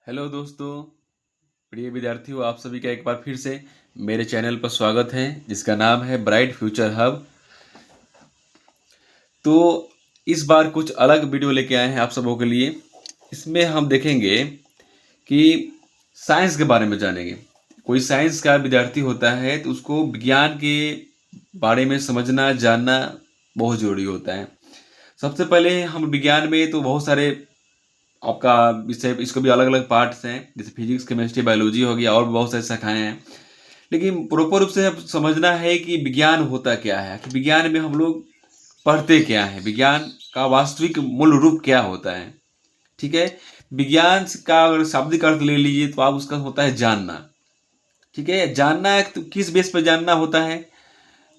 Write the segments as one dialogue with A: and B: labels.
A: Hello दोस्तों, प्रिय विद्यार्थियों, आप सभी का एक बार फिर से मेरे चैनल पर स्वागत है जिसका नाम है ब्राइट फ्यूचर हब। तो इस बार कुछ अलग वीडियो लेके आए हैं आप सबों के लिए। इसमें हम देखेंगे कि साइंस के बारे में जानेंगे। कोई साइंस का विद्यार्थी होता है तो उसको विज्ञान के बारे में समझना जानना बहुत ज़रूरी होता है। सबसे पहले हम विज्ञान में तो बहुत सारे आपका विषय, इसको भी अलग अलग पार्ट्स हैं, जैसे फिजिक्स, केमिस्ट्री, बायोलॉजी हो गया, और भी बहुत सारी शाखाएं हैं। लेकिन प्रॉपर रूप से अब समझना है कि विज्ञान होता क्या है, कि विज्ञान में हम लोग पढ़ते क्या है, विज्ञान का वास्तविक मूल रूप क्या होता है। ठीक है। विज्ञान का अगर शाब्दिक अर्थ ले लीजिए तो आप उसका होता है जानना। ठीक है। जानना है तो किस बेस पर जानना होता है,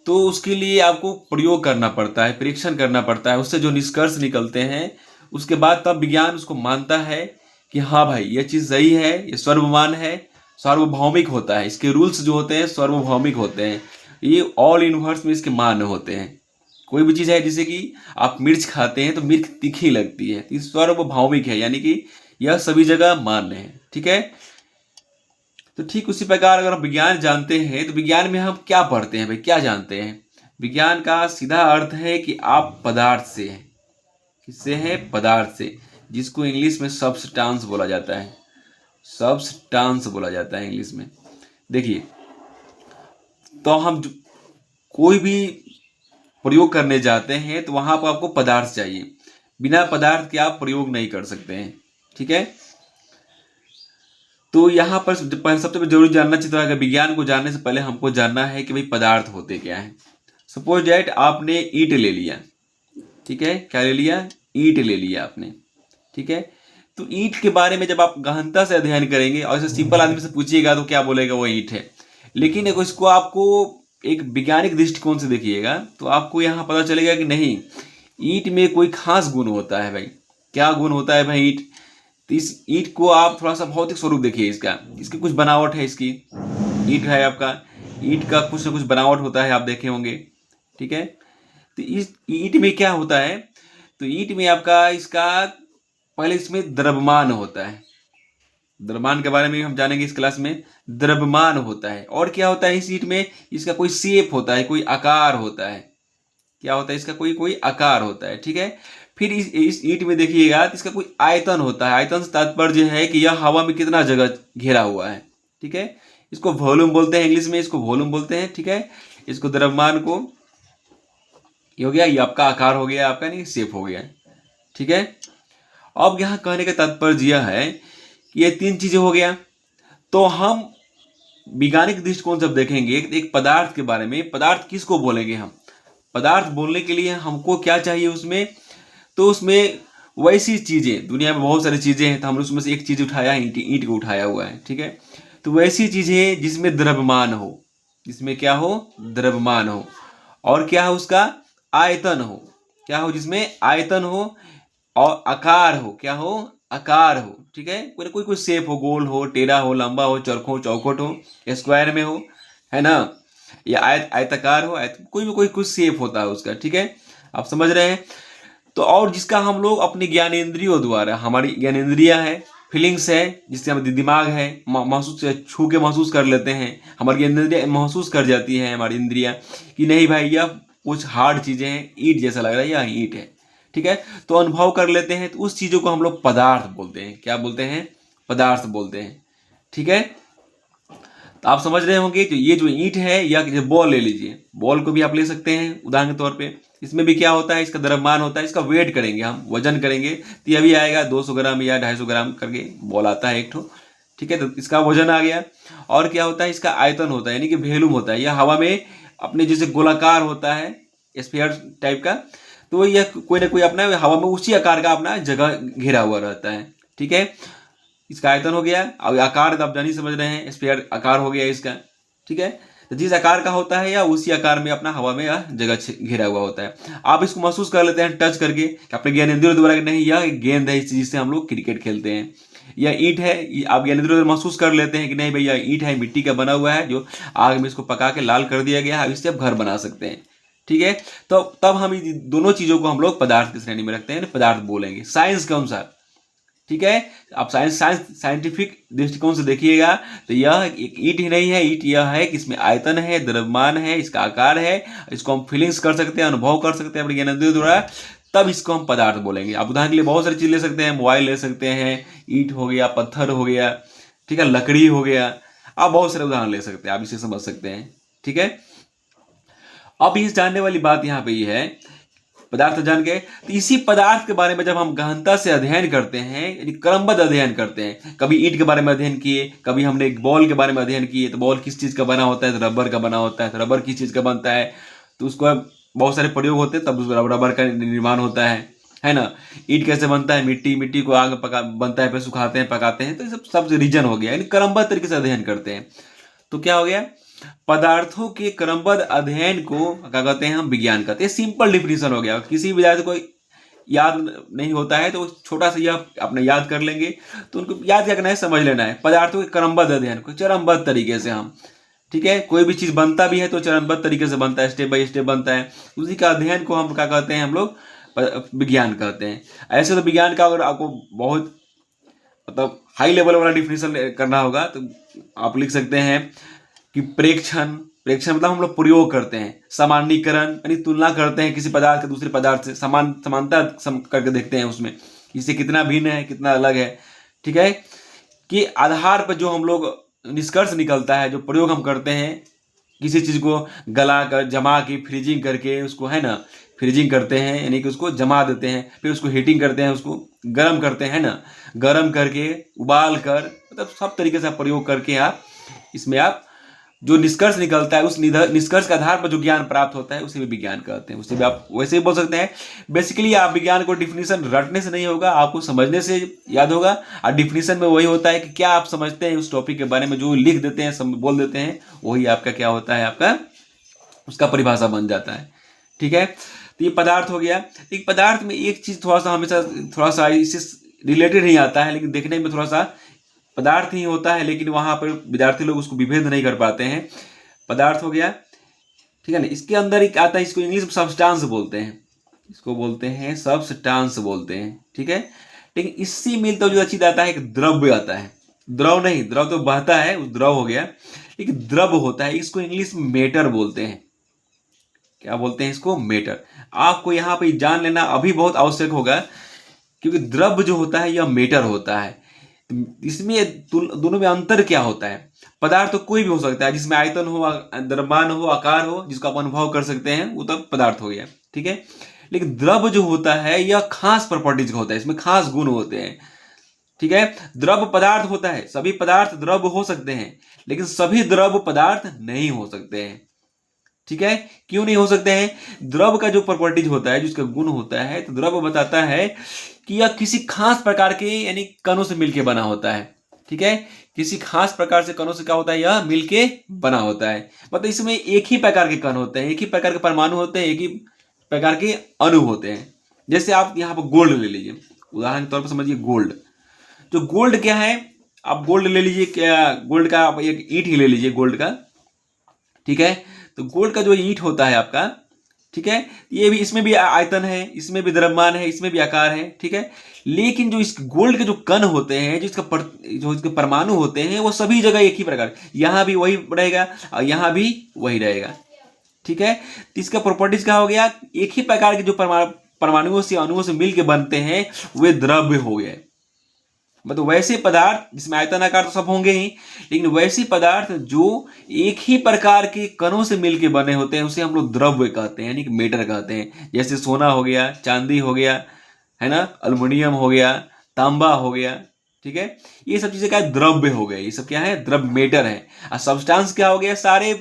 A: तो उसके लिए आपको प्रयोग करना पड़ता है, परीक्षण करना पड़ता है, उससे जो निष्कर्ष निकलते हैं उसके बाद तब विज्ञान उसको मानता है कि हाँ भाई ये चीज़ सही है, ये सर्वमान है, सार्वभौमिक होता है। इसके रूल्स जो होते हैं सार्वभौमिक होते हैं, ये ऑल यूनिवर्स में इसके मान्य होते हैं। कोई भी चीज़ है, जैसे कि आप मिर्च खाते हैं तो मिर्च तीखी लगती है, तो ये सार्वभौमिक है, यानी कि यह सभी जगह मान्य है। ठीक है। तो ठीक उसी प्रकार अगर हम विज्ञान जानते हैं तो विज्ञान में हम क्या पढ़ते हैं भाई, क्या जानते हैं। विज्ञान का सीधा अर्थ है कि आप पदार्थ से हैं। किससे है? पदार्थ से, जिसको इंग्लिश में सब्सटेंस बोला जाता है। सब्सटेंस बोला जाता है इंग्लिश में। देखिए, तो हम कोई भी प्रयोग करने जाते हैं तो वहां पर आपको पदार्थ चाहिए। बिना पदार्थ के आप प्रयोग नहीं कर सकते हैं। ठीक है। तो यहाँ पर सबसे जरूरी जानना चाहिए, तो अगर विज्ञान को जानने से पहले हमको जानना है कि भाई पदार्थ होते क्या है। सपोज डैट आपने ईंट ले लिया। ठीक है। क्या ले लिया? ईंट ले लिया आपने। ठीक है। तो ईंट के बारे में जब आप गहनता से अध्ययन करेंगे और इसे सिंपल आदमी से पूछिएगा तो क्या बोलेगा? वो ईंट है। लेकिन अगर इसको आपको एक वैज्ञानिक दृष्टिकोण से देखिएगा तो आपको यहाँ पता चलेगा कि नहीं, ईंट में कोई खास गुण होता है भाई। क्या गुण होता है भाई? ईंट, तो इस ईंट को आप थोड़ा सा भौतिक स्वरूप देखिए। इसकी कुछ बनावट है। इसकी ईंट है आपका, ईंट का कुछ ना कुछ बनावट होता है, आप देखे होंगे। ठीक है। तो इस ईंट में क्या होता है? तो ईंट में आपका इसका पहले इसमें द्रव्यमान होता है। द्रव्यमान के बारे में हम जानेंगे इस क्लास में। द्रव्यमान होता है। और क्या होता है इस ईंट में? इसका कोई शेप होता है, कोई आकार होता है। क्या होता है? इसका कोई कोई आकार होता है। ठीक है। फिर इस ईंट में देखिएगा तो इसका कोई आयतन होता है। आयतन से तात्पर्य है कि यह हवा में कितना जगह घेरा हुआ है। ठीक है। इसको वॉल्यूम बोलते हैं, इंग्लिश में इसको वॉल्यूम बोलते हैं। ठीक है। इसको द्रव्यमान को, ये हो गया, ये आपका आकार हो गया, आपका नहीं शेप हो गया। ठीक है। अब यहाँ कहने का तात्पर्य यह है कि ये तीन चीजें हो गया। तो हम वैज्ञानिक दृष्टिकोण से देखेंगे एक पदार्थ के बारे में। पदार्थ किसको बोलेंगे हम? पदार्थ बोलने के लिए हमको क्या चाहिए उसमें? तो उसमें वैसी चीजें, दुनिया में बहुत सारी चीजें हैं, तो हमने उसमें से एक चीज उठाया है, ईंट को उठाया हुआ है। ठीक है। तो वैसी चीजें जिसमें द्रव्यमान हो, जिसमें क्या हो? द्रव्यमान हो। और क्या हो? उसका आयतन हो। क्या हो? जिसमें आयतन हो और आकार हो। क्या हो? आकार हो। ठीक है। कोई कोई कोई शेप हो, गोल हो, टेढ़ा हो, लंबा हो, चरखो चौखट हो, स्क्वायर में हो, है ना, या आयताकार हो, कोई भी कोई कुछ शेप होता है उसका। ठीक है। आप समझ रहे हैं। तो और जिसका हम लोग अपनी ज्ञानेंद्रियों द्वारा, हमारी ज्ञानेंद्रियां है, फीलिंग्स है, जिससे हमारे दिमाग है, महसूस, छू के महसूस कर लेते हैं। हमारी ज्ञानेंद्रियां महसूस कर जाती हैं, हमारी इंद्रियां, कि नहीं भाई यह कुछ हार्ड चीजें हैं, ईंट जैसा लग रहा है, यह ईंट है। ठीक है। तो अनुभव कर लेते हैं, तो उस चीजों को हम लोग पदार्थ बोलते हैं। क्या बोलते हैं? पदार्थ बोलते हैं। ठीक है। तो आप समझ रहे होंगे कि ये जो ईंट है, या बॉल ले लीजिए, बॉल को भी आप ले सकते हैं उदाहरण के तौर पे। इसमें भी क्या होता है? इसका द्रव्यमान होता है। इसका वेट करेंगे हम, वजन करेंगे, तो यह भी आएगा 200 ग्राम या 250 ग्राम करके बॉल आता है एक ठो। ठीक है। तो इसका वजन आ गया। और क्या होता है? इसका आयतन होता है, यानी कि वॉल्यूम होता है। यह हवा में अपने जैसे गोलाकार होता है, स्फीयर टाइप का, तो यह कोई ना कोई अपना हवा में उसी आकार का अपना जगह घेरा हुआ रहता है। ठीक है। इसका आयतन हो गया। अब आकार तो आप जान ही समझ रहे हैं, स्फीयर आकार हो गया इसका। ठीक है। तो जिस आकार का होता है या उसी आकार में अपना हवा में यह जगह घेरा हुआ होता है। आप इसको महसूस कर लेते हैं टच करके, अपने ज्ञानेंद्रियों द्वारा, नहीं यह गेंद है, इस चीज से हम लोग क्रिकेट खेलते हैं। यह ईंट है, आप ज्ञानेंद्रियों द्वारा महसूस कर लेते हैं कि नहीं भैया ईंट है, मिट्टी का बना हुआ है, जो आग में इसको पका के लाल कर दिया गया है, इससे आप घर बना सकते हैं। ठीक है। तो तब हम दोनों चीजों को हम लोग पदार्थ की श्रेणी में रखते हैं, पदार्थ बोलेंगे साइंस के अनुसार। ठीक है। आप साइंटिफिक दृष्टिकोण से देखिएगा तो यह एक ईंट ही नहीं है, ईंट यह है कि इसमें आयतन है, द्रव्यमान है, इसका आकार है, इसको हम फीलिंग्स कर सकते हैं, अनुभव कर सकते हैं अपने ज्ञानेंद्रियों द्वारा, तब इसको हम पदार्थ बोलेंगे। आप उदाहरण के लिए बहुत सारी चीज ले सकते हैं, मोबाइल ले सकते हैं, ईंट हो गया, पत्थर हो गया, ठीक है, लकड़ी हो गया, आप बहुत सारे उदाहरण ले सकते हैं, आप इसे समझ सकते हैं, ठीक है। अब इस जानने वाली बात यहाँ पे ये है, पदार्थ जान गए तो इसी पदार्थ के बारे में जब हम गहनता से अध्ययन करते हैं, यानी क्रमबद्ध अध्ययन करते हैं, कभी ईंट के बारे में अध्ययन किए, कभी हमने एक बॉल के बारे में अध्ययन किए, तो बॉल किस चीज का बना होता है, तो रबर का बना होता है, तो रबर किस चीज का बनता है, तो उसको बहुत सारे प्रयोग होते हैं, तब उसको रबर का निर्माण होता है ना। ईंट कैसे बनता है, मिट्टी को आग पका बनता है, फिर सुखाते हैं, पकाते हैं, तो ये सब रीजन हो गया, यानी क्रमबद्ध तरीके से अध्ययन करते हैं। तो क्या हो गया, पदार्थों के क्रमबद्ध अध्ययन को क्या कहते हैं, हम विज्ञान कहते हैं। सिंपल डिफिनेशन हो गया। किसी विद्यार्थी को याद नहीं होता है तो छोटा सा यह अपने याद कर लेंगे, तो उनको याद क्या करना है, समझ लेना है पदार्थों के क्रमबद्ध अध्ययन को चरणबद्ध तरीके से हम, ठीक है। कोई भी चीज बनता भी है तो चरणबद्ध तरीके से बनता है, स्टेप बाय स्टेप बनता है, उसी का अध्ययन को हम क्या कहते हैं, हम लोग विज्ञान कहते हैं। ऐसे तो विज्ञान का अगर आपको बहुत मतलब हाई लेवल वाला डिफिनेशन करना होगा तो आप लिख सकते हैं कि प्रेक्षण मतलब हम लोग प्रयोग करते हैं, सामान्यीकरण यानी तुलना करते हैं किसी पदार्थ के दूसरे पदार्थ से, समानता करके देखते हैं उसमें इससे कितना भिन्न है, कितना अलग है, ठीक है। कि आधार पर जो हम लोग निष्कर्ष निकलता है, जो प्रयोग हम करते हैं, किसी चीज को गला कर, जमा के, फ्रीजिंग करके उसको, है ना, फ्रीजिंग करते हैं यानी कि उसको जमा देते हैं, फिर उसको हीटिंग करते हैं, उसको गर्म करते हैं ना, गर्म करके, उबाल कर, मतलब सब तरीके से प्रयोग करके आप इसमें आप जो निष्कर्ष निकलता है, उस निष्कर्ष के आधार पर जो ज्ञान प्राप्त होता है उसे भी विज्ञान कहते हैं। उसे भी आप वैसे ही बोल सकते हैं। बेसिकली आप विज्ञान को डिफिनीशन रटने से नहीं होगा, आपको समझने से याद होगा। और डिफिनीशन में वही होता है कि क्या आप समझते हैं उस टॉपिक के बारे में, जो लिख देते हैं, बोल देते हैं, वही आपका क्या होता है, आपका उसका परिभाषा बन जाता है, ठीक है। तो ये पदार्थ हो गया। एक पदार्थ में एक चीज थोड़ा सा हमेशा थोड़ा सा इससे रिलेटेड नहीं आता है, लेकिन देखने में थोड़ा सा पदार्थ ही होता है, लेकिन वहां पर विद्यार्थी लोग उसको विभेद नहीं कर पाते हैं। पदार्थ हो गया, ठीक है ना। इसके अंदर एक आता है, इसको इंग्लिश में सब्सटेंस बोलते हैं, इसको बोलते हैं सब्सटेंस बोलते हैं, ठीक है। लेकिन इससे मिलता जो चीज आता है एक द्रव्य आता है, द्रव नहीं, द्रव तो बहता है, उस द्रव हो गया, लेकिन द्रव होता है, इसको इंग्लिश में मेटर बोलते हैं। क्या बोलते हैं इसको, मेटर। आपको यहाँ पे जान लेना अभी बहुत आवश्यक होगा, क्योंकि द्रव्य जो होता है यह मेटर होता है। इसमें दोनों में अंतर क्या होता है। पदार्थ तो कोई भी हो सकता है, जिसमें आयतन हो, द्रव्यमान हो, आकार हो, जिसको आप अनुभव कर सकते हैं, वो तब पदार्थ हो गया, ठीक है। लेकिन द्रव्य जो होता है यह खास प्रॉपर्टीज का होता है, इसमें खास गुण होते हैं, ठीक है। द्रव्य पदार्थ होता है, सभी पदार्थ द्रव्य हो सकते हैं, लेकिन सभी द्रव्य पदार्थ नहीं हो सकते हैं, ठीक है। क्यों नहीं हो सकते हैं, द्रव का जो प्रॉपर्टीज होता है, जिसका गुण होता है, तो द्रव बताता है कि यह किसी खास प्रकार के यानी कणों से मिलके बना होता है, ठीक है। किसी खास प्रकार से कणों से क्या होता है, यह मिलके बना होता है। मतलब इसमें एक ही प्रकार के कण होते हैं, एक ही प्रकार के परमाणु होते हैं, एक ही प्रकार के अणु होते हैं। जैसे आप यहाँ पर गोल्ड ले लीजिए, उदाहरण के तौर पर समझिए गोल्ड। जो गोल्ड क्या है, आप गोल्ड ले लीजिए, क्या गोल्ड का आप एक ईंट ही ले लीजिए गोल्ड का, ठीक है। तो गोल्ड का जो ईंट होता है आपका, ठीक है, ये भी, इसमें भी आयतन है, इसमें भी द्रव्यमान है, इसमें भी आकार है, ठीक है। लेकिन जो इस गोल्ड के जो कण होते हैं, जो इसके परमाणु होते हैं, वो सभी जगह एक ही प्रकार, यहां भी वही रहेगा और यहां भी वही रहेगा, ठीक है। तो इसका प्रॉपर्टीज क्या हो गया, एक ही प्रकार के जो परमाणुओं से, अणुओं से मिलकर बनते हैं, वे द्रव्य हो गए। मतलब वैसे पदार्थ जिसमें आयतन आकार तो सब होंगे ही, लेकिन वैसे पदार्थ जो एक ही प्रकार के कणों से मिलके बने होते हैं, उसे हम लोग द्रव्य कहते हैं, यानी कि मेटर कहते हैं। जैसे सोना हो गया, चांदी हो गया, है ना, अल्युमिनियम हो गया, तांबा हो गया, ठीक है। ये सब चीजें क्या है, द्रव्य हो गए, ये सब क्या है, द्रव्य मेटर है। और सब्सटेंस क्या हो गया, सारे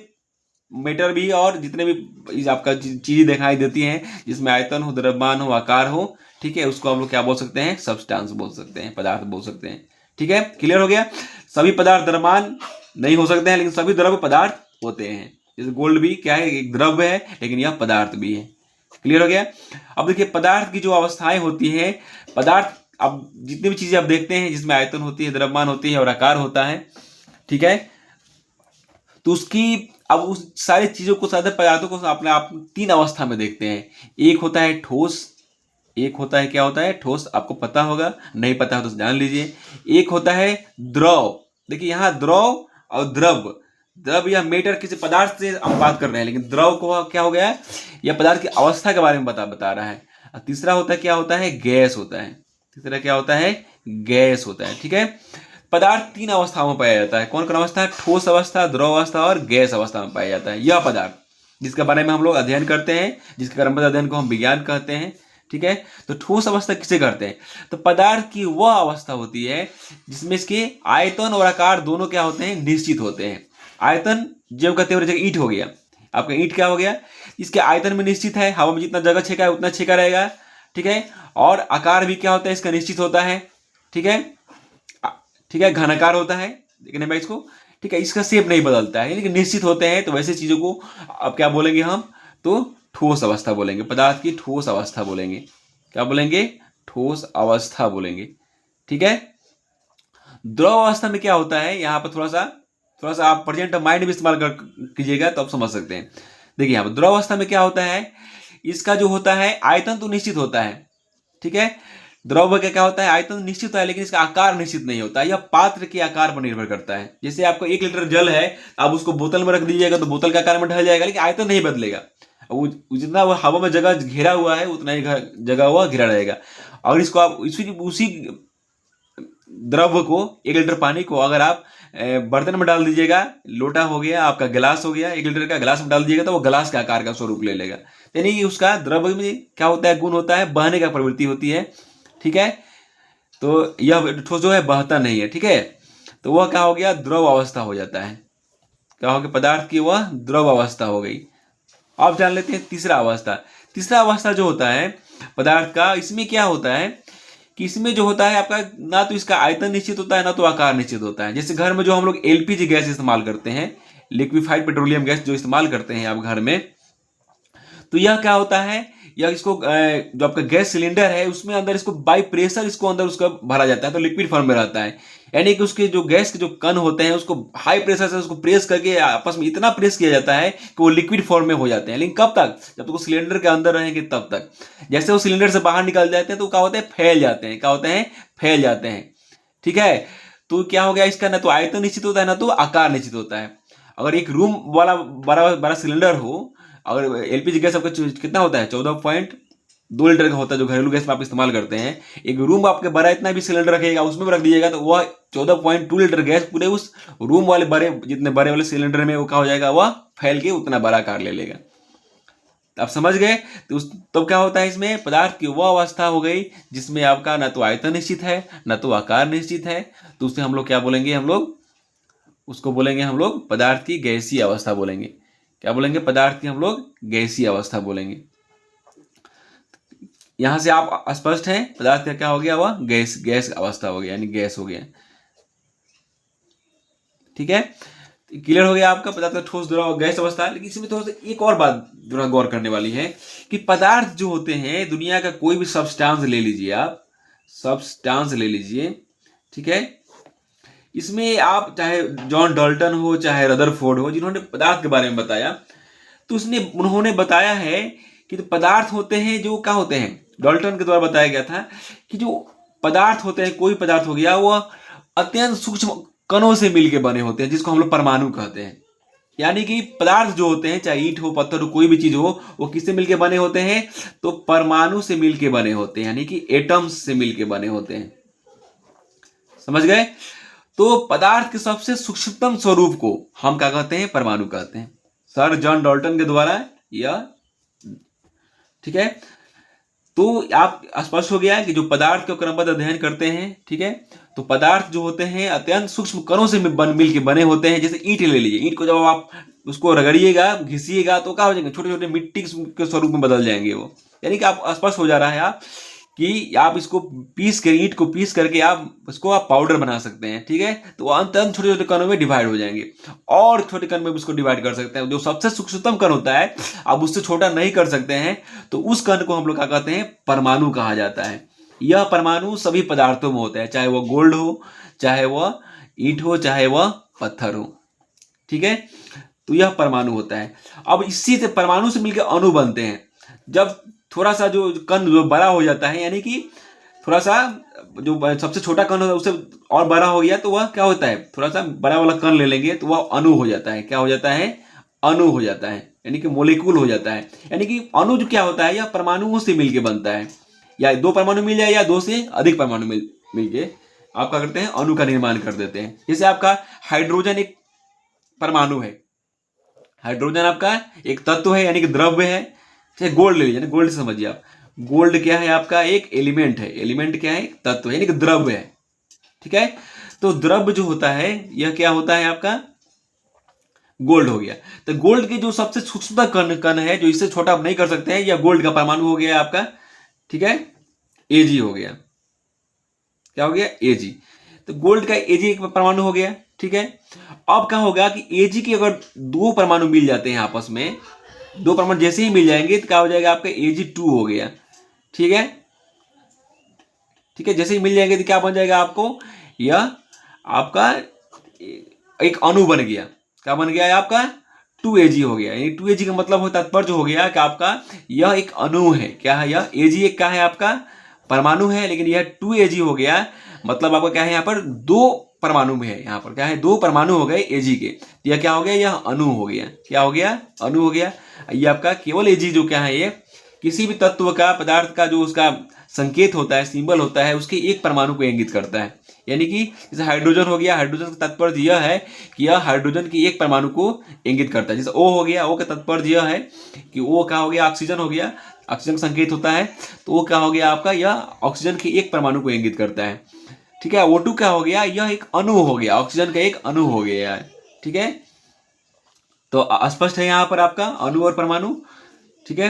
A: मेटर भी और जितने भी आपका चीजें दिखाई देती हैं, जिसमें आयतन हो, द्रव्यमान हो, आकार हो, ठीक है, उसको हम लोग क्या बोल सकते हैं, सब्सटेंस बोल सकते हैं, पदार्थ बोल सकते हैं, ठीक है। क्लियर हो गया। सभी पदार्थ द्रव्यमान नहीं हो सकते हैं, लेकिन सभी द्रव्य पदार्थ होते हैं। जैसे गोल्ड भी क्या है, एक द्रव्य है, लेकिन यह पदार्थ भी है। क्लियर हो गया। अब देखिए पदार्थ की जो अवस्थाएं होती है, पदार्थ, अब जितनी भी चीजें आप देखते हैं जिसमें आयतन होती है, द्रव्यमान होती है और आकार होता है, ठीक है, तो उसकी, अब उस सारी चीजों को, सारे पदार्थों को अपने आप तीन अवस्था में देखते हैं। एक होता है ठोस, एक होता है, क्या होता है, ठोस, आपको पता होगा, नहीं पता हो तो जान लीजिए। एक होता है द्रव। देखिए यहाँ द्रव और द्रव, द्रव या मेटर किसी पदार्थ से हम बात कर रहे हैं, लेकिन द्रव को क्या हो गया है, यह पदार्थ की अवस्था के बारे में बता रहा है। और तीसरा होता है, क्या होता है, गैस होता है। तीसरा क्या होता है, गैस होता है। ठीक है, पदार्थ तीन अवस्थाओं में पाया जाता है। कौन कौन अवस्था, ठोस अवस्था, द्रव अवस्था और गैस अवस्था में पाया जाता है। यह पदार्थ जिसके बारे में हम लोग अध्ययन करते हैं, जिसके क्रमबद्ध अध्ययन को हम विज्ञान कहते हैं। ठीक है, तो ठोस अवस्था किसे कहते हैं, तो पदार्थ की वह अवस्था होती है जिसमें इसके आयतन और आकार दोनों क्या होते हैं, निश्चित होते हैं। आयतन जो कहते हैं, जगह ईंट हो गया, आपका ईंट क्या हो गया, इसके आयतन में निश्चित है, हवा में जितना जगह छेका है उतना छेका रहेगा। ठीक है, और आकार भी क्या होता है, इसका निश्चित होता है। ठीक है, ठीक है, घनाकार होता है, देखने में इसको। ठीक है, इसका शेप नहीं बदलता है, लेकिन निश्चित होते हैं। तो वैसे चीजों को अब क्या बोलेंगे हम, तो ठोस अवस्था बोलेंगे, पदार्थ की ठोस अवस्था बोलेंगे। क्या बोलेंगे, ठोस अवस्था बोलेंगे। ठीक है, द्रव अवस्था में क्या होता है, यहाँ पर थोड़ा सा आप प्रेजेंट माइंड भी इस्तेमाल कीजिएगा तो आप समझ सकते हैं। देखिए यहाँ पर द्रव अवस्था में क्या होता है, इसका जो होता है आयतन तो निश्चित होता है। ठीक है, द्रव का क्या होता है, आयतन निश्चित होता है, लेकिन इसका आकार निश्चित नहीं होता। यह पात्र के आकार पर निर्भर करता है। जैसे आपको 1 लीटर जल है, आप उसको बोतल में रख दीजिएगा तो बोतल का आकार में ढल जाएगा, लेकिन आयतन नहीं बदलेगा। वो जितना वो हवा में जगह घेरा हुआ है उतना ही जगह हुआ घिरा रहेगा। और इसको आप उसी द्रव को, 1 लीटर पानी को अगर आप बर्तन में डाल दीजिएगा, लोटा हो गया आपका, गिलास हो गया, 1 लीटर का गिलास में डाल दीजिएगा तो वो गिलास के आकार का स्वरूप ले लेगा। यानी कि उसका द्रव में क्या होता है, गुण होता है, बहने का प्रवृत्ति होती है। ठीक है, तो यह ठोस जो है बहता नहीं है। ठीक है, तो वह क्या हो गया, द्रव अवस्था हो जाता है। क्या हो गया, पदार्थ की वह द्रव अवस्था हो गई। अब जान लेते हैं तीसरा अवस्था। तीसरा अवस्था जो होता है पदार्थ का, इसमें क्या होता है कि इसमें जो होता है आपका, ना तो इसका आयतन निश्चित होता है, ना तो आकार निश्चित होता है। जैसे घर में जो हम लोग एलपीजी गैस इस्तेमाल करते हैं, लिक्विफाइड पेट्रोलियम गैस जो इस्तेमाल करते हैं आप घर में, तो यह क्या होता है, या इसको जो आपका गैस सिलेंडर है उसमें अंदर इसको बाई प्रेशर इसको अंदर उसका भरा जाता है, तो लिक्विड फॉर्म में रहता है। यानी कि उसके जो गैस के जो कण होते हैं उसको हाई प्रेशर से उसको प्रेस करके आपस में इतना प्रेस किया जाता है कि वो लिक्विड फॉर्म में हो जाते हैं। लेकिन कब तक, जब तक वो सिलेंडर के अंदर रहेंगे तब तक। जैसे वो सिलेंडर से बाहर निकल जाते हैं तो क्या होते हैं, फैल जाते हैं। क्या होते हैं, फैल जाते हैं। ठीक है, तो क्या हो गया, इसका ना तो आयतन निश्चित होता है, ना तो आकार निश्चित होता है। अगर एक रूम वाला बड़ा बड़ा सिलेंडर हो, अगर एलपीजी गैस आपका कितना होता है, 14.2 लीटर का होता है जो घरेलू गैस में आप इस्तेमाल करते हैं। एक रूम आपके बड़ा इतना भी सिलेंडर रखेगा, उसमें भी रख दीजिएगा तो वह 14.2 लीटर गैस पूरे उस रूम वाले बड़े, जितने बड़े वाले सिलेंडर में वो क्या हो जाएगा, वह फैल के उतना बड़ा आकार ले लेगा। आप समझ गए, तो तब क्या होता है, इसमें पदार्थ की वह अवस्था हो गई जिसमें आपका ना तो आयतन निश्चित है, ना तो आकार निश्चित है। तो उसे हम लोग क्या बोलेंगे, हम लोग उसको बोलेंगे, हम लोग पदार्थ की गैसीय अवस्था बोलेंगे। क्या बोलेंगे, पदार्थ की हम लोग गैसीय अवस्था बोलेंगे। यहां से आप स्पष्ट हैं, पदार्थ का क्या हो गया, वह गैस अवस्था हो गया, यानी गैस हो गया। ठीक है, क्लियर हो गया आपका पदार्थ का ठोस, द्रव, गैस अवस्था। लेकिन इसमें थोड़ा सा एक और बात जो गौर करने वाली है कि पदार्थ जो होते हैं, दुनिया का कोई भी सब्सटेंस ले लीजिए आप, सब्सटेंस ले लीजिए। ठीक है, इसमें आप चाहे जॉन डाल्टन हो, चाहे रदरफोर्ड हो, जिन्होंने पदार्थ के बारे में बताया, तो उन्होंने बताया है कि जो पदार्थ होते हैं, जो क्या होते हैं, डाल्टन के द्वारा बताया गया था कि जो पदार्थ होते हैं, कोई पदार्थ हो गया, वह अत्यंत सूक्ष्म कणों से मिलकर बने होते हैं, जिसको हम लोग परमाणु कहते हैं। यानी कि पदार्थ जो होते हैं, चाहे ईंट हो, पत्थर हो, कोई भी चीज हो, वो किससे मिलके बने होते हैं, तो परमाणु से मिलके बने होते हैं, यानी कि एटम्स से मिलके बने होते हैं। समझ गए, तो पदार्थ के सबसे सूक्ष्मतम स्वरूप को हम क्या कहते हैं, परमाणु कहते हैं, सर जॉन डाल्टन के द्वारा यह। ठीक है, तो आप स्पष्ट हो गया कि जो पदार्थ का क्रमबद्ध अध्ययन करते हैं, ठीक है, तो पदार्थ जो होते हैं अत्यंत सूक्ष्म कणों से मिल के बने होते हैं। जैसे ईंट ले लीजिए, ईंट को जब आप उसको रगड़िएगा, घिसिएगा, तो क्या हो जाएंगे, छोटे छोटे मिट्टी के स्वरूप में बदल जाएंगे वो। यानी कि आप स्पष्ट हो जा रहा है आप कि आप इसको पीस कर, ईंट को पीस करके आप पाउडर बना सकते हैं। ठीक है, तो अंत छोटे छोटे कणों में डिवाइड हो जाएंगे, और छोटे कण में भी उसको डिवाइड कर सकते हैं। जो सबसे सूक्ष्मतम कण होता है, आप उससे छोटा नहीं कर सकते हैं, तो उस कण को हम लोग क्या कहते हैं, परमाणु कहा जाता है। यह परमाणु सभी पदार्थों में होता है, चाहे वह गोल्ड हो, चाहे वह ईंट हो, चाहे वह पत्थर हो। ठीक है, तो यह परमाणु होता है। अब इसी से परमाणु से मिलकर अणु बनते हैं। जब थोड़ा सा जो कण जो बड़ा हो जाता है, यानी कि थोड़ा सा जो सबसे छोटा कण होता है उससे और बड़ा हो गया तो वह क्या होता है, थोड़ा सा बड़ा वाला कण ले लेंगे तो वह अणु हो जाता है। क्या हो जाता है? अणु हो जाता है, यानी कि मोलिक्यूल हो जाता है। यानी कि अणु जो क्या होता है, यह परमाणुओं से मिलके बनता है, या दो परमाणु मिल जाए या दो से अधिक परमाणु मिलके आप क्या करते हैं, अणु का निर्माण कर देते हैं। जैसे आपका हाइड्रोजन एक परमाणु है, हाइड्रोजन आपका एक तत्व है, यानी कि द्रव्य है। चाहे गोल्ड ले लीजिए, गोल्ड से समझिए आप, गोल्ड क्या है आपका, एक एलिमेंट है। एलिमेंट क्या है? तत्व, यानी कि द्रव्य है। ठीक है, तो द्रव्य जो होता है यह क्या होता है आपका, गोल्ड हो गया। तो गोल्ड के जो सबसे सूक्ष्म कण है, जो इससे छोटा आप नहीं कर सकते हैं, यह गोल्ड का परमाणु हो गया आपका। ठीक है, एजी हो गया। क्या हो गया? एजी। तो गोल्ड का एजी एक परमाणु हो गया। ठीक है, अब क्या होगा कि एजी के अगर दो परमाणु मिल जाते हैं आपस में, दो परमाणु जैसे ही मिल जाएंगे तो क्या हो जाएगा आपका, Ag2 हो गया। ठीक है, ठीक है, जैसे ही मिल जाएंगे तो क्या बन जाएगा आपको, यह आपका एक अणु बन गया। क्या बन गया है आपका? 2Ag हो गया। यानी 2Ag का मतलब तात्पर्य हो गया कि आपका यह एक अणु है। क्या है यह? Ag एक क्या है आपका, परमाणु है, लेकिन यह 2Ag हो गया। मतलब आपका क्या है, यहाँ पर दो परमाणु में है, यहाँ पर क्या है, दो परमाणु हो गए Ag के। यह क्या हो गया, यह अणु हो गया। क्या हो गया? अणु हो गया। ये आपका केवल Ag जो क्या है, ये किसी भी तत्व का, पदार्थ का जो उसका संकेत होता है, सिंबल होता है, उसके एक परमाणु को इंगित करता है। यानी कि जैसे हाइड्रोजन हो गया, हाइड्रोजन का तात्पर्य यह है कि यह हाइड्रोजन की एक परमाणु को इंगित करता है। जैसे O हो गया, O का तात्पर्य यह है कि O क्या हो गया, ऑक्सीजन हो गया, ऑक्सीजन का संकेत होता है। तो O क्या हो गया आपका, यह ऑक्सीजन की एक परमाणु को इंगित करता है। ठीक है, O2 क्या हो गया, यह एक अणु हो गया, ऑक्सीजन का एक अणु हो गया है। ठीक है, तो स्पष्ट है यहाँ पर आपका अणु और परमाणु। ठीक है,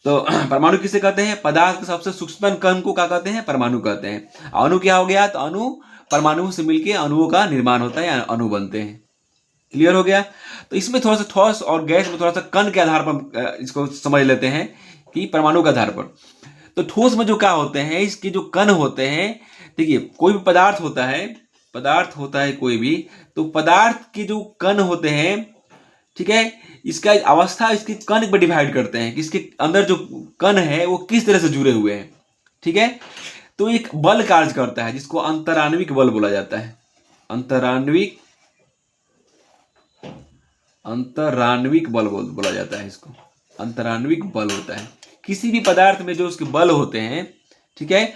A: तो परमाणु किसे कहते हैं, पदार्थ के सबसे सूक्ष्म कण को क्या कहते हैं, परमाणु कहते हैं। अणु क्या हो गया, तो अणु परमाणु से मिलकर अणुओं का निर्माण होता है, अणु बनते हैं। क्लियर हो गया। तो इसमें थोड़ा सा ठोस और गैस में थोड़ा सा कण के आधार पर इसको समझ लेते हैं कि परमाणु के आधार पर। तो ठोस में जो क्या होते हैं, इसके जो कण होते हैं, देखिए कोई भी पदार्थ होता है, पदार्थ होता है कोई भी, तो पदार्थ के जो कण होते हैं, ठीक है, इसका अवस्था इसके कण पर डिवाइड करते हैं कि इसके अंदर जो कण है वो किस तरह से जुड़े हुए हैं। ठीक है, तो एक बल कार्य करता है जिसको अंतराण्विक बल बोला जाता है। अंतराण्विक बल बोला जाता है इसको, अंतराण्विक बल होता है किसी भी पदार्थ में जो उसके बल होते हैं। ठीक है,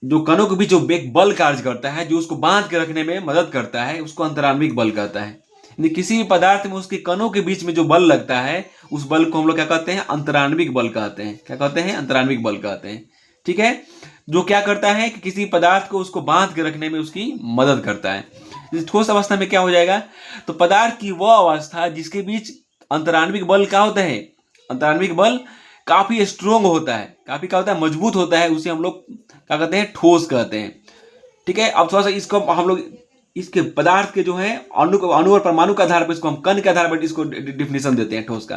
A: जो कणों के बीच जो एक बल कार्य करता है, जो उसको बांध के रखने में मदद करता है, उसको अंतराण्विक बल कहता है। किसी भी पदार्थ में उसके कणों के बीच में जो बल लगता है, उस बल को हम लोग क्या कहते हैं, अंतराण्विक बल कहते हैं। क्या कहते हैं? अंतराण्विक बल कहते हैं। ठीक है, जो क्या करता है कि किसी पदार्थ को उसको बांध के रखने में उसकी मदद करता है। ठोस अवस्था में क्या हो जाएगा, तो पदार्थ की वह अवस्था जिसके बीच अंतराण्विक बल क्या होता है, अंतराण्विक बल काफी स्ट्रोंग होता है, काफी क्या होता है, मजबूत होता है, उसे हम लोग क्या कहते हैं, ठोस कहते हैं। ठीक है, अब थोड़ा सा इसको हम लोग इसके पदार्थ के जो है अणु और परमाणु के आधार पर, इसको हम कण के आधार पर इसको डिफिनेशन देते हैं ठोस का,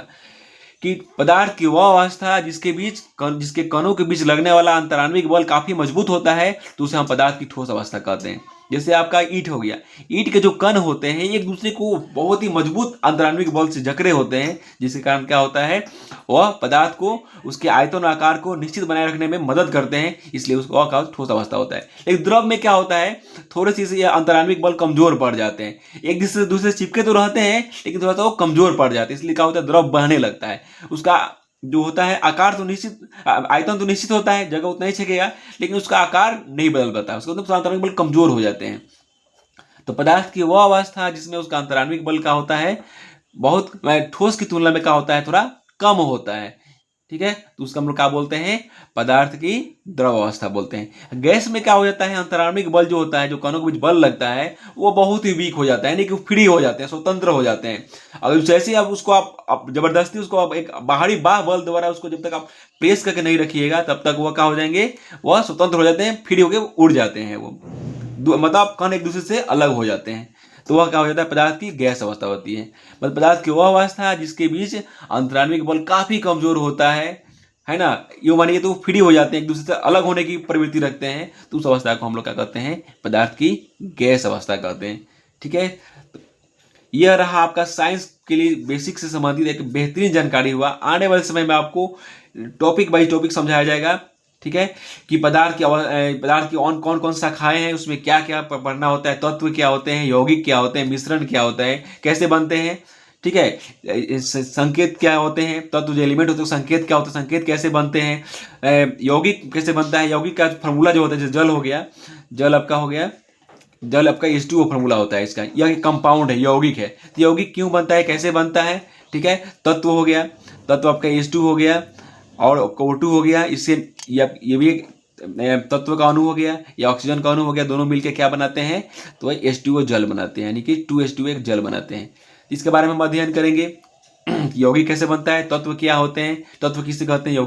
A: कि पदार्थ की वह अवस्था जिसके कणों के बीच लगने वाला अंतराण्विक बल काफी मजबूत होता है, तो उसे हम पदार्थ की ठोस अवस्था कहते हैं। जैसे आपका ईंट हो गया, ईंट के जो कण होते हैं एक दूसरे को बहुत ही मजबूत अंतराण्विक बल से जकड़े होते हैं, जिसके कारण क्या होता है, वह पदार्थ को उसके आयतन आकार को निश्चित बनाए रखने में मदद करते हैं, इसलिए उसको ठोस अवस्था होता है। लेकिन द्रव में क्या होता है, थोड़े से अंतराण्विक बल कमजोर पड़ जाते हैं, एक दूसरे से चिपके तो रहते हैं लेकिन थोड़ा सा वो कमजोर पड़ जाते हैं, इसलिए क्या होता है, द्रव बहने लगता है। उसका जो होता है आकार तो निश्चित, आयतन तो निश्चित होता है, जगह उतना ही छकेगा, लेकिन उसका आकार नहीं बदल पाता, उसका मतलब अंतराण्विक बल कमजोर हो जाते हैं। तो पदार्थ की वह अवस्था जिसमें उसका अंतराण्विक बल का होता है बहुत ठोस की तुलना में क्या होता है, थोड़ा कम होता है। ठीक है, तो उसका हम लोग क्या बोलते हैं, पदार्थ की द्रव अवस्था बोलते हैं। गैस में क्या हो जाता है, अंतराण्विक बल जो होता है, जो कणों के बीच बल लगता है, वो बहुत ही वीक हो जाता है, यानी कि फ्री हो जाते हैं, स्वतंत्र हो जाते हैं। अगर जैसे ही आप उसको आप जबरदस्ती उसको आप एक बाहरी बाह बल द्वारा उसको जब तक आप प्रेस करके नहीं रखिएगा, तब तक वह क्या हो जाएंगे, वह स्वतंत्र हो जाते हैं, फ्री होकर उड़ जाते हैं, वो मतलब कण एक दूसरे से अलग हो जाते हैं। तो वह क्या हो जाता है, पदार्थ की गैस अवस्था होती है। मतलब पदार्थ की वह अवस्था जिसके बीच अंतराण्विक बल काफी कमजोर होता है ना, यूं मानिए तो फ्री हो जाते हैं, एक दूसरे से अलग होने की प्रवृत्ति रखते हैं, तो उस अवस्था को हम लोग क्या कहते हैं, पदार्थ की गैस अवस्था कहते हैं। ठीक है, तो यह रहा आपका साइंस के लिए बेसिक से संबंधित एक बेहतरीन जानकारी हुआ। आने वाले समय में आपको टॉपिक बाई टॉपिक समझाया जाएगा, ठीक है, कि पदार्थ की कौन कौन शाखाएं हैं, उसमें क्या क्या पढ़ना होता है, तत्व क्या होते हैं, यौगिक क्या होते हैं, मिश्रण क्या होता है, कैसे बनते हैं, ठीक है, संकेत क्या होते हैं, तत्व जो एलिमेंट होते हैं संकेत क्या होते हैं, संकेत कैसे बनते हैं, यौगिक कैसे बनता है, यौगिक का फॉर्मूला जो होता है, जैसे जल हो गया, जल आपका H2O फॉर्मूला होता है इसका, यह कंपाउंड है, यौगिक है, तो यौगिक क्यों बनता है, कैसे बनता है, ठीक है, तत्व हो गया, तत्व आपका H2 हो गया और O2 हो गया, इससे ये भी एक तत्व का अणु हो गया या ऑक्सीजन का अणु हो गया, दोनों मिलकर क्या बनाते हैं, तो H2O जल बनाते हैं, यानी कि 2H2O एक जल बनाते हैं। इसके बारे में हम अध्ययन करेंगे, यौगिक कैसे बनता है, तत्व क्या होते हैं, तत्व किसे कहते हैं, यौगिक